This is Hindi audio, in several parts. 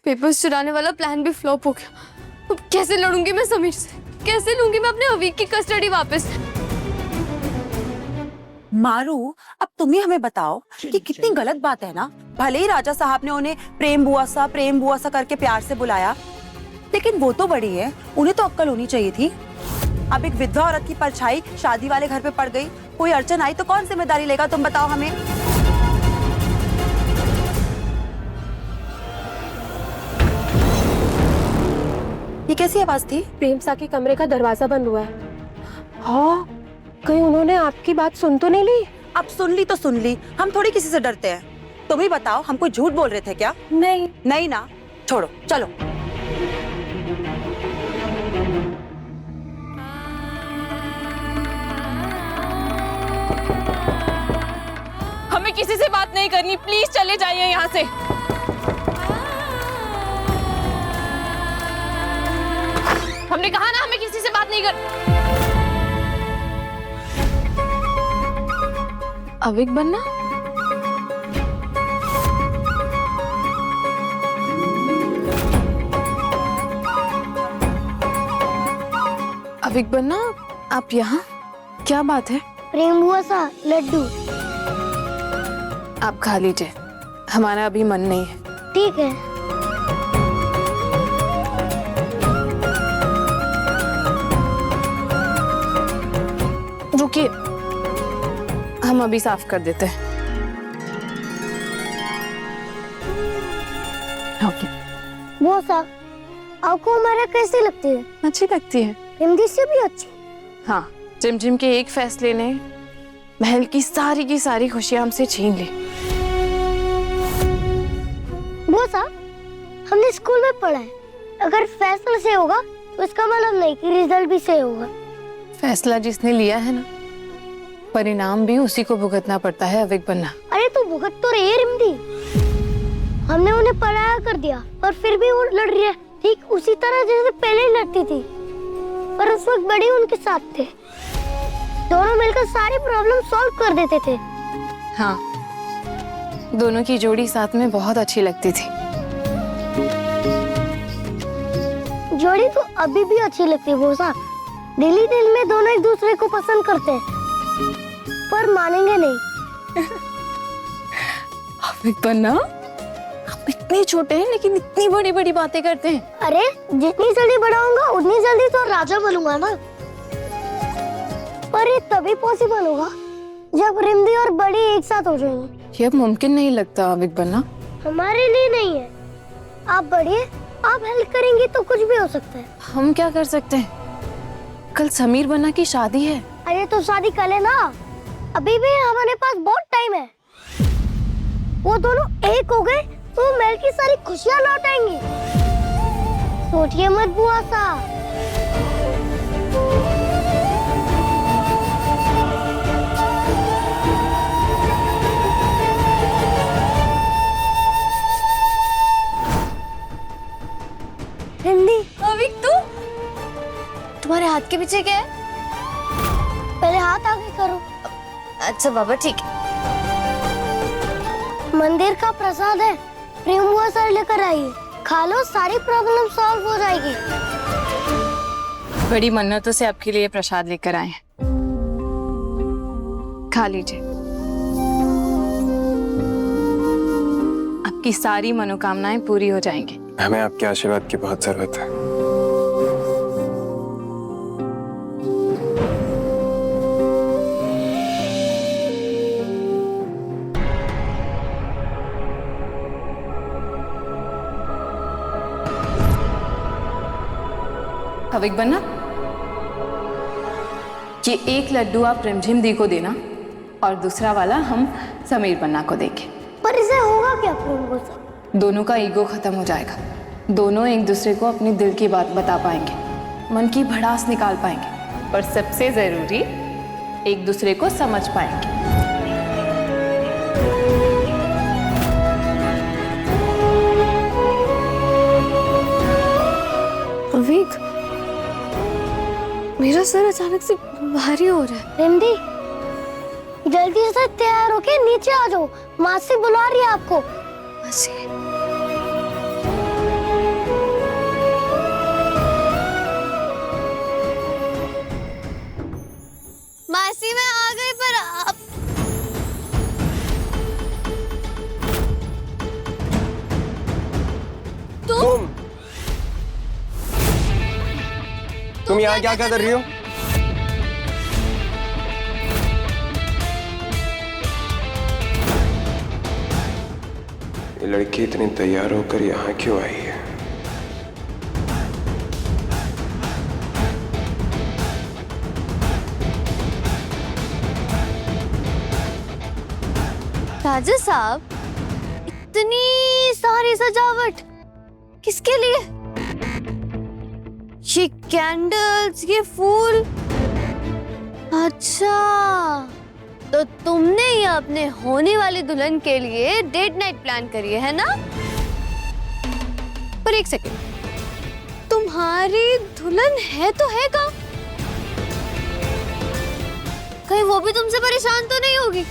पेपर्स चुराने वाला प्लान भी फ्लॉप हो गया। अब कैसे लड़ूंगी मैं समीर से? कैसे लूंगी मैं अपने अवीक की कस्टडी वापस? मारू, अब तुम ही हमें बताओ कि कितनी गलत बात है ना। भले ही राजा साहब ने उन्हें प्रेम बुआ सा करके प्यार से बुलाया, लेकिन वो तो बड़ी है, उन्हें तो अक्ल होनी चाहिए थी। अब एक विधवा औरत की परछाई शादी वाले घर पे पड़ गई, कोई अड़चन आई तो कौन जिम्मेदारी लेगा? तुम बताओ हमें। ये कैसी आवाज थी? प्रेम सा के कमरे का दरवाजा बंद हुआ है। हाँ, कहीं उन्होंने आपकी बात सुन तो नहीं ली? अब सुन ली तो सुन ली, हम थोड़ी किसी से डरते हैं। तुम ही बताओ, हम कोई झूठ बोल रहे थे क्या? नहीं। नहीं ना, छोड़ो, चलो। हमें किसी से बात नहीं करनी, प्लीज चले जाइए यहाँ से। हमने कहा ना हमें किसी से बात नहीं कर। अविक बनना? अविक बनना, आप यहाँ? क्या बात है? प्रेम हुआ सा लड्डू। आप खा लीजिए, हमारा अभी मन नहीं है। ठीक है। रुकिए, हम अभी साफ कर देते हैं। ओके। वो सा आपको हमारा कैसी लगती है? अच्छी लगती है। हिंदी से भी अच्छी। हाँ, जिम के एक फैसले ने महल की सारी खुशियां हमसे छीन ली। वो सा हमने स्कूल में पढ़ा है, अगर फैसला से होगा तो इसका मतलब नहीं कि रिजल्ट भी सही होगा। फैसला जिसने लिया है ना, परिणाम भी उसी को भुगतना पड़ता है। अविक बनना। अरे तू भुगत तो रही है रिमदी। हमने उन्हें पढ़ाया कर दिया और फिर भी वो लड़ रही है, ठीक उसी तरह जैसे पहले लड़ती थी, पर उस वक्त बड़ी उनके साथ थे। दोनों मिलकर सारी प्रॉब्लम सॉल्व कर देते थे। हाँ, दोनों की जोड़ी साथ में बहुत अच्छी लगती थी। जोड़ी तो अभी भी अच्छी लगती है बोसा। दिल ही दिल में दोनों एक दूसरे को पसंद करते हैं, पर मानेंगे नहीं। अविक बनना, आप इतने छोटे हैं लेकिन इतनी बड़ी बड़ी बातें करते हैं। अरे जितनी जल्दी बड़ा होऊंगा उतनी जल्दी तो राजा बनूंगा ना। पर ये तभी पॉसिबल होगा जब रिमदी और बड़ी एक साथ हो जाएंगी। ये अब मुमकिन नहीं लगता अविक बनना। हमारे लिए नहीं है, आप बढ़िए, आप हेल्प करेंगी तो कुछ भी हो सकता है। हम क्या कर सकते हैं? कल समीर बनना की शादी है। अरे तो शादी कर लेना, अभी भी हमारे पास बहुत टाइम है। वो दोनों एक हो गए तो महल की सारी खुशियां लौट आएंगी। सोचिए मत बुआ सा। हिंदी। अविक तू? तुम्हारे हाथ के पीछे क्या है? पहले हाथ आगे करो। अच्छा बाबा, ठीक है। मंदिर का प्रसाद है, प्रेम हुआ सर लेकर आइए, खा लो, सारी प्रॉब्लम सॉल्व हो जाएगी। बड़ी मन्नतों से आपके लिए प्रसाद लेकर आए हैं, खा लीजिए। आपकी सारी मनोकामनाएं पूरी हो जाएंगी। हमें आपके आशीर्वाद की बहुत जरूरत है। अविक बनना, ये एक लड्डू आप रिमझिम दी को देना और दूसरा वाला हम समीर बनना को देंगे। पर इसे होगा क्या प्रेम हुआ सर? दोनों का ईगो खत्म हो जाएगा, दोनों एक दूसरे को अपने दिल की बात बता पाएंगे, मन की भड़ास निकाल पाएंगे और सबसे जरूरी एक दूसरे को समझ पाएंगे। अविक, मेरा सर अचानक से भारी हो रहा है। रिमदी, जल्दी से तैयार होके नीचे आ जाओ, माँ से बुला रही है आपको। मासी। तुम यहाँ क्या कर रही हो? ये लड़की इतनी तैयार होकर यहाँ क्यों आई है? राजा साहब, इतनी सारी सजावट किसके लिए? ये कैंडल्स, ये फूल। अच्छा, तो तुमने ये अपने होने वाली दुल्हन के लिए डेट नाइट प्लान करी है ना? पर एक सेकेंड, तुम्हारी दुल्हन है तो है कहाँ? कहीं वो भी तुमसे परेशान तो नहीं होगी?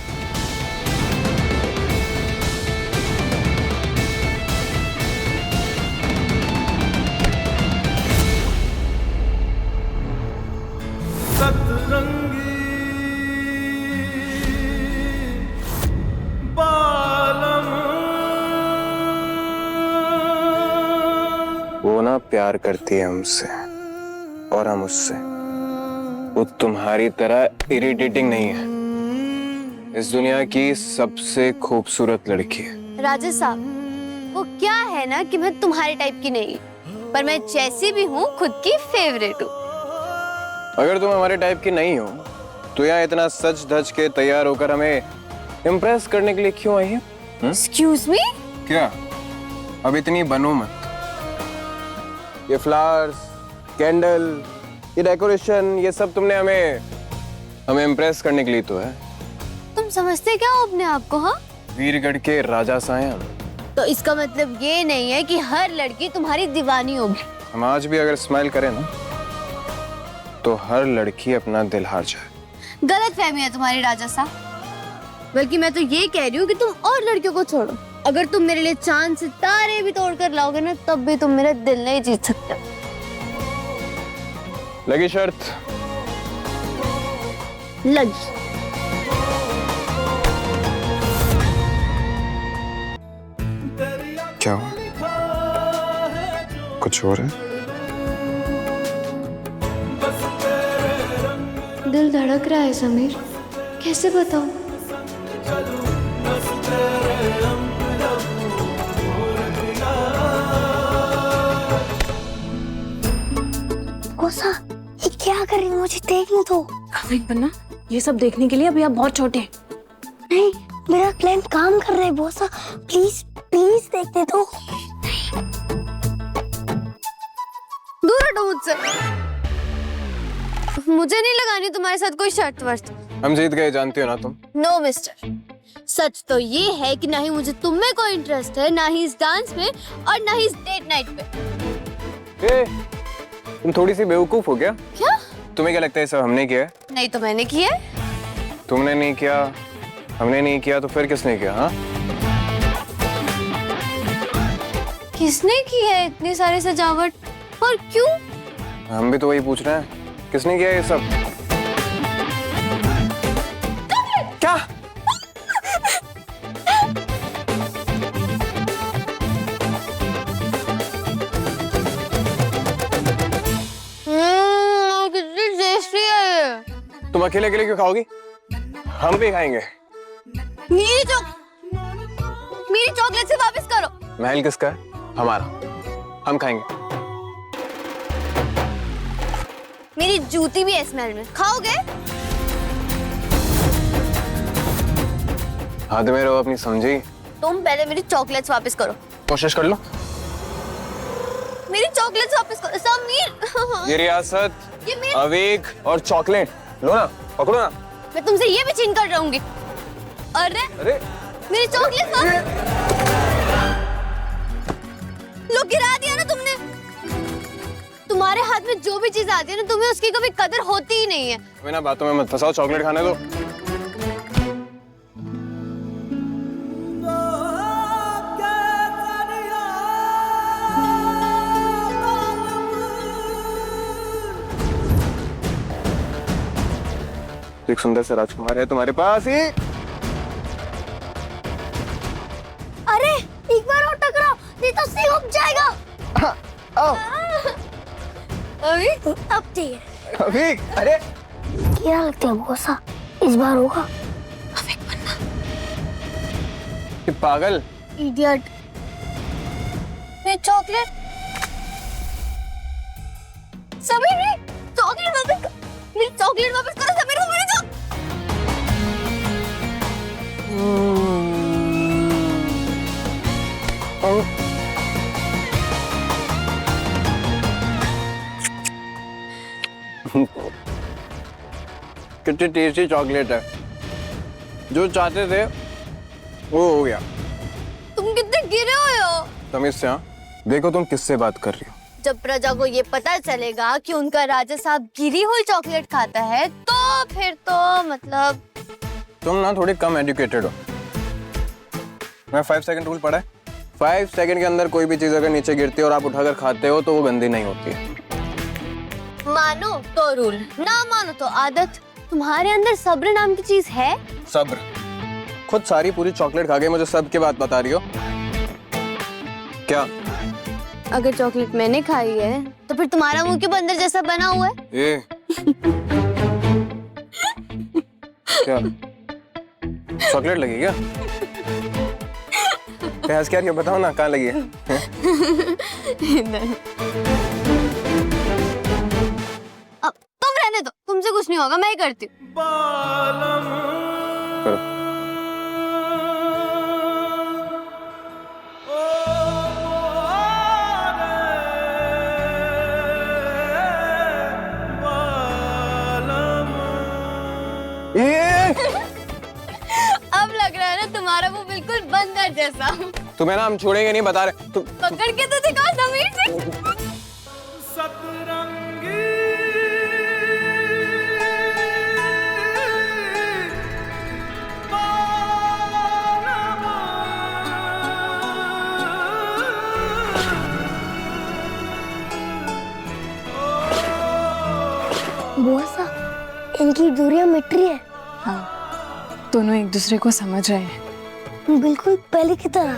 सतरंगी बालम। वो ना प्यार करती है हमसे और हम उससे। वो तुम्हारी तरह इरिटेटिंग नहीं है। इस दुनिया की सबसे खूबसूरत लड़की है। राजा साहब, वो क्या है ना कि मैं तुम्हारे टाइप की नहीं, पर मैं जैसी भी हूँ खुद की फेवरेट हूँ। अगर तुम हमारे टाइप की नहीं हो तो यहाँ इतना सच धज के तैयार होकर हमें इम्प्रेस करने के लिए क्यों आई है? Excuse me? क्या? अब इतनी बनो मत। ये फ्लावर्स, कैंडल, ये डेकोरेशन, ये सब तुमने हमें इम्प्रेस करने के लिए तो है। तुम समझते क्या हो अपने आप को? हाँ, वीरगढ़ के राजा सायन। तो इसका मतलब ये नहीं है कि हर लड़की तुम्हारी दीवानी होगी। हम आज भी अगर स्माइल करें ना तो हर लड़की अपना दिल हार जाए। गलत फहमी है तुम्हारी राजा साहब। बल्कि मैं तो ये कह रही हूँ कि तुम और लड़कियों को छोड़ो। अगर तुम मेरे लिए चांद सितारे भी तोड़ कर लाओगे ना, तब भी तुम मेरा दिल नहीं जीत सकते। लगी शर्त? लगी। क्या हुआ? कुछ हो रहा है? दिल धड़क रहा है समीर, कैसे बताऊं? कोसा, ये क्या कर रही हो? मुझे देखने दो। बन्ना, ये सब देखने के लिए अभी आप बहुत छोटे हैं। नहीं, मेरा क्लाइंट काम कर रहा है बोसा, प्लीज प्लीज देखने दो। दूर हटो मुझसे। मुझे नहीं लगानी तुम्हारे साथ कोई शर्त वर्त। हम जीत गए, जानती हो ना तुम। नो मिस्टर, सच तो ये है कि ना ही मुझे तुम में कोई इंटरेस्ट है, ना ही इस डांस में और ना ही इस डेट नाइट पे। तुम थोड़ी सी बेवकूफ हो क्या? क्या? तुम्हें क्या लगता है सब हमने किया है? नहीं तो मैंने किया है। तुमने नहीं किया, हमने नहीं किया, तो फिर किसने किया? हाँ, किसने की है इतनी सारी सजावट और क्यों? हम भी तो वही पूछ रहे हैं, किसने किया ये सब? क्या? कितनी टेस्टी है ये। तुम अकेले अकेले क्यों खाओगी? हम भी खाएंगे। मेरी चॉकलेट से वापस करो। महल किसका है? हमारा। हम खाएंगे। मेरी जूती भी है स्मेल में, खाओगे? हाथ में रहो अपनी, समझी? तुम पहले मेरी चॉकलेट्स वापस करो। कोशिश कर लो। मेरी चॉकलेट्स वापस करो समीर। ये रियासत, ये मेरी, अवेक और चॉकलेट लो ना, पकड़ो ना। मैं तुमसे ये भी छीन कर रहूंगी। अरे मेरी चॉकलेट लो, गिरा दिया ना तुमने। तुम्हारे हाथ में जो भी चीज आती है ना, तुम्हें उसकी कभी कदर होती ही नहीं है। हमें ना बातों में मत फंसाओ, चॉकलेट खाने दो। एक सुंदर सा राजकुमार है तुम्हारे पास ही। अरे एक बार और टकराओ, नहीं तो सिंह उग जाएगा। अभी अब चाहिए। अभी अरे क्या लगता है बुआ सा इस बार होगा? ये पागल। इडियट। मैं चॉकलेट समीर ने चॉकलेट वापस मेरी चॉकलेट वापस करो समीर को मेरी कितनी टेस्टी चॉकलेट है। जो चाहते थे वो हो गया। तुम कितने गिरे हुए हो? तमीज से हाँ। देखो तुम किससे बात कर रही हो। जब प्रजा को ये पता चलेगा कि उनका राजा साहब गिरी हुई चॉकलेट खाता है तो फिर तो मतलब तुम ना थोड़ी कम एजुकेटेड हो। मैं 5 सेकंड रूल पढ़ा है। 5 सेकंड के अंदर कोई भी चीज अगर नीचे गिरती है और आप उठाकर खाते हो तो वो गंदी नहीं होती है। मानो तो रूल, ना मानो तो आदत। तुम्हारे अंदर सब्र नाम की चीज है? सब्र? खुद सारी पूरी चॉकलेट खा के मुझे सब की बात बता रही हो क्या? अगर चॉकलेट मैंने खाई है तो फिर तुम्हारा मुंह क्यों बंदर जैसा बना हुआ है? ये क्या चॉकलेट लगी क्या? हंस क्या बताओ ना, कहाँ लगी है? अब तुम रहने दो, तुमसे कुछ नहीं होगा, मैं ही करती हूँ। करो। अब लग रहा है ना तुम्हारा वो बिल्कुल बंदर जैसा। तुम्हें ना हम छोड़ेंगे नहीं, बता रहे। पकड़ के तो दिखा समीर से। बुआ सा, इनकी दूरियां मिट रही है। हाँ, दोनों एक दूसरे को समझ रहे हैं। बिल्कुल पहले की तरह।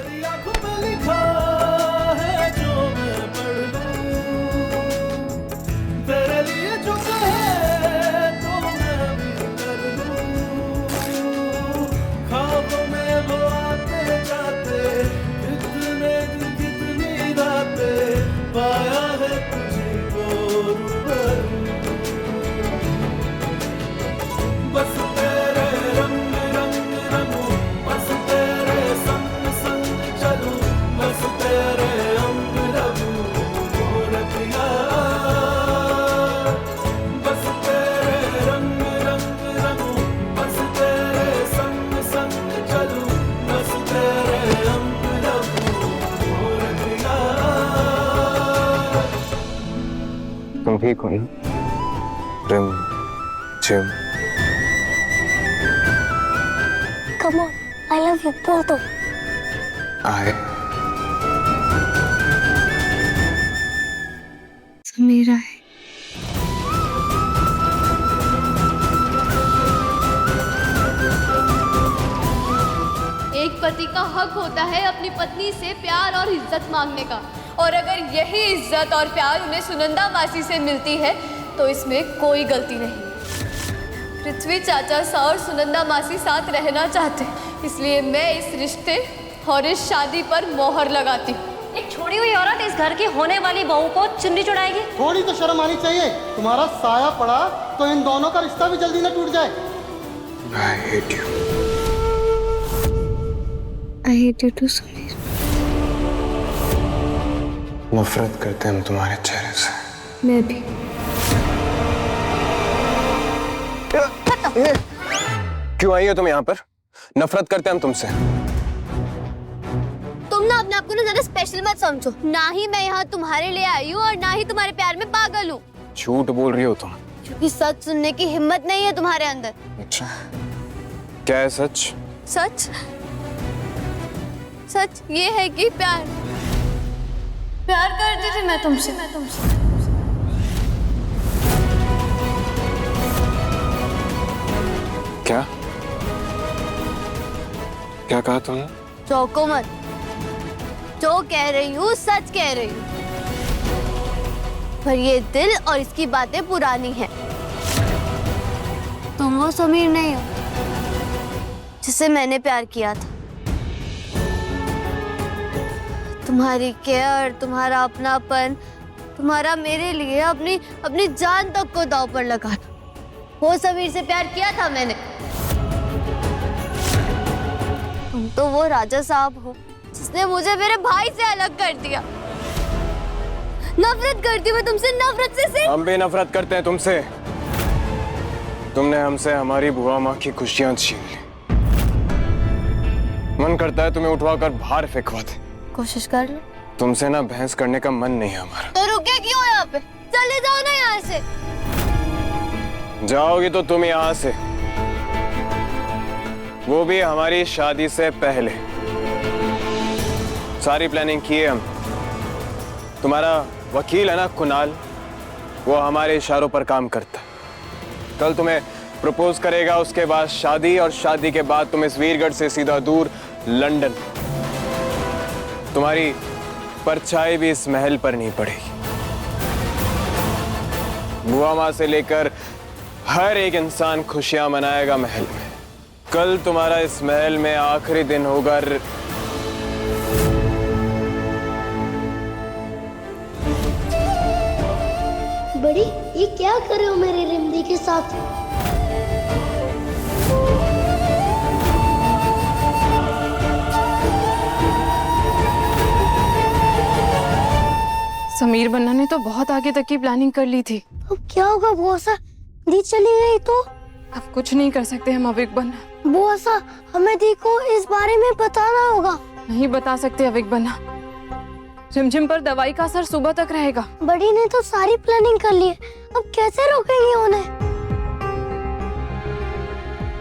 तुम ठीक हो ना? रिम झिम। Come on, I love you both of you. आए मेरा है। एक पति का हक होता है अपनी पत्नी से प्यार और इज्जत मांगने का, और अगर यही इज्जत और प्यार उन्हें सुनंदा मासी से मिलती है तो इसमें कोई गलती नहीं। पृथ्वी चाचा और सुनंदा मासी साथ रहना चाहते, इसलिए मैं इस रिश्ते और इस शादी पर मोहर लगाती हूँ। एक छोड़ी हुई औरत इस घर की होने वाली बहू को चुन्नी चढ़ाएगी? थोड़ी तो शर्म आनी चाहिए। तुम्हारा साया पड़ा तो इन दोनों का रिश्ता भी जल्दी न टूट जाए। I hate you. I hate you too, Sameer. नफरत करते हैं हम तुम्हारे चेहरे से। मैं भी। क्यों आई हो तुम यहाँ पर? नफरत करते हैं हम तुमसे। तुम ना अपने आप को ना ज्यादा स्पेशल मत समझो। ना ही मैं यहाँ तुम्हारे लिए आई हूँ और ना ही तुम्हारे प्यार में पागल हूँ। झूठ बोल रही हो तुम। क्योंकि सच सुनने की हिम्मत नहीं है तुम्हारे अंदर। अच्छा, क्या है सच? सच सच ये है कि प्यार करती थी मैं तुमसे। क्या क्या कहा तुमने? चौको मत, जो कह रही हूँ सच कह रही हूँ। पर ये दिल और इसकी बातें पुरानी हैं। तुम वो समीर नहीं हो जिसे मैंने प्यार किया था। तुम्हारी केयर, तुम्हारा अपनापन, तुम्हारा मेरे लिए अपनी जान तक को दांव पर लगाना, वो समीर से प्यार किया था मैंने। तुम तो वो राजा साहब हो जिसने मुझे मेरे भाई से अलग कर दिया। नफरत करती हूँ मैं तुमसे, नफरत से सिर्फ। हम भी नफरत करते हैं तुमसे। तुमने हमसे हमारी बुआ माँ की खुशियां छीन ली। मन करता है तुम्हें उठवाकर बाहर फेंकवा दे। कोशिश कर लो। तुमसे ना बहस करने का मन नहीं है हमारा। तो रुके क्यों यहाँ पे? चले जाओ ना यहाँ से। जाओगी तो तुम यहाँ से, वो भी हमारी शादी से पहले। सारी प्लानिंग की है हम। तुम्हारा वकील है ना कुणाल, वो हमारे इशारों पर काम करता है। कल तुम्हें प्रपोज करेगा, उसके बाद शादी, और शादी के बाद तुम इस वीरगढ़ से सीधा दूर लंदन। तुम्हारी परछाई भी इस महल पर नहीं पड़ेगी। बुआ माँ से लेकर हर एक इंसान खुशियां मनाएगा महल में। कल तुम्हारा इस महल में आखिरी दिन होगा। बड़ी, ये क्या कर रहे हो मेरे रिमदी के साथ? समीर बन्ना ने तो बहुत आगे तक की प्लानिंग कर ली थी। अब क्या होगा बुआ सा? दी चली गई तो? अब कुछ नहीं कर सकते हम अविक बन्ना। बुआ सा, हमें दी को इस बारे में बताना होगा। नहीं बता सकते अविक बन्ना। झिमझिम पर दवाई का असर सुबह तक रहेगा। बड़ी ने तो सारी प्लानिंग कर ली है, अब कैसे रोकेंगे उन्हें?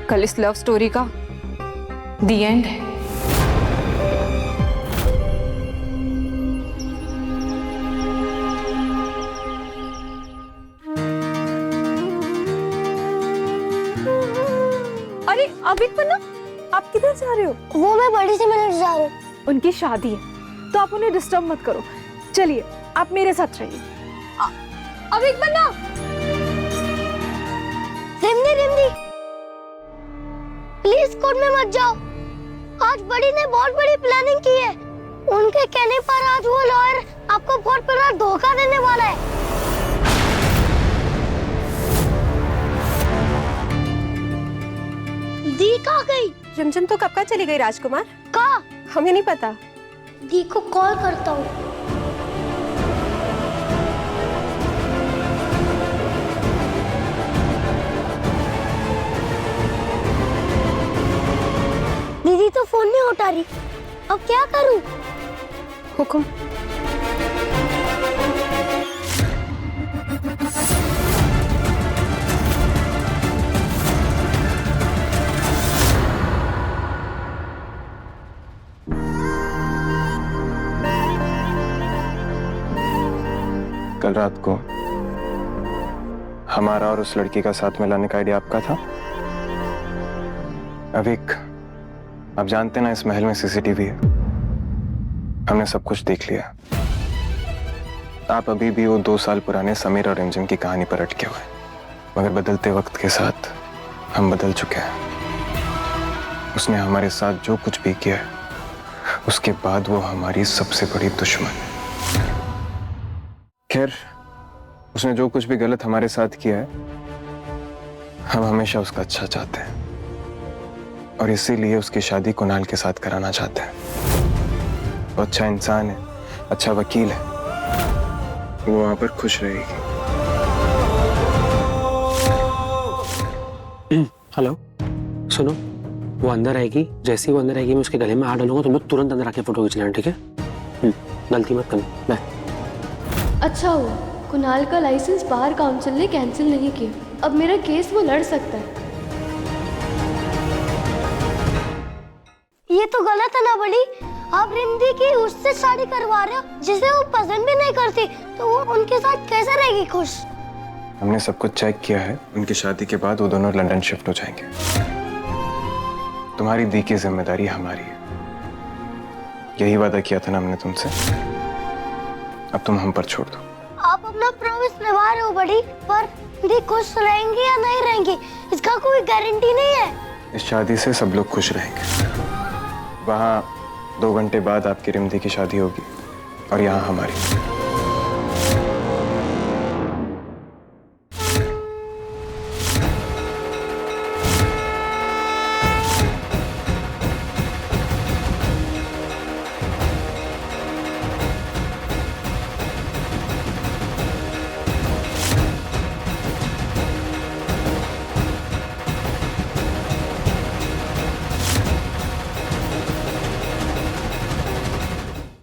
कल इस लव स्टोरी का दी एंड है। अरे अविक बन्ना, आप किधर जा रहे हो? वो मैं बड़ी से मिलने जा रही हूँ। उनकी शादी है तो आप उन्हें डिस्टर्ब मत करो। चलिए आप मेरे साथ रहिए। अविक बन्ना, रिमदी रिमदी, प्लीज कोर्ट में मत जाओ। आज बड़ी ने बहुत बड़ी प्लानिंग की है। उनके कहने पर आज वो लॉयर आपको बहुत बड़ा धोखा देने वाला है। दी कहाँ गई? झिमझिम तो कब का चली गई राजकुमार। कहाँ? हमें नहीं पता। दी को कॉल करता हूँ। दीदी तो फोन नहीं उठा रही, अब क्या करूँ? हुक्म। कल रात को हमारा और उस लड़की का साथ में लाने का आइडिया आपका था। अविक, आप जानते ना इस महल में सीसीटीवी है। हमने सब कुछ देख लिया। आप अभी भी वो 2 साल पुराने समीर और रिमझिम की कहानी पर अटके हुए हैं, मगर बदलते वक्त के साथ हम बदल चुके हैं। उसने हमारे साथ जो कुछ भी किया है, उसके बाद वो हमारी सबसे बड़ी दुश्मन है। खैर, उसने जो कुछ भी गलत हमारे साथ किया है, हम हमेशा उसका अच्छा चाहते हैं और इसीलिए उसकी शादी कुणाल के साथ कराना चाहते हैं। वो अच्छा इंसान है, अच्छा वकील है, वो वहां पर खुश रहेगी। हेलो, सुनो, वो अंदर आएगी। जैसे ही वो अंदर आएगी मैं उसके गले में हाथ डालूंगा। तुम लोग तुरंत अंदर आके फोटो खींच लेना, ठीक है? गलती मत करना। बाय। अच्छा हुआ कुणाल का लाइसेंस बार काउंसिल ने कैंसिल नहीं किया। अब मेरा केस वो लड़ सकता है। ये तो गलत है ना बड़ी? आप रिमदी की उससे शादी करवा रहे हो जिसे वो पसंद भी नहीं करती, तो वो उनके साथ कैसे रहेगी खुश? हमने सब कुछ चेक किया है। उनकी शादी के बाद वो दोनों लंदन शिफ्ट हो जाएंगे। तुम्हारी दी की जिम्मेदारी हमारी है। यही वादा किया था ना हमने तुमसे। अब तुम हम पर छोड़ दो। आप अपना प्रॉमिस निभा रहे हो बड़ी, पर रिमदी खुश रहेंगी या नहीं रहेंगी इसका कोई गारंटी नहीं है। इस शादी से सब लोग खुश रहेंगे। वहाँ 2 घंटे बाद आपकी रिमदी की शादी होगी और यहाँ हमारी।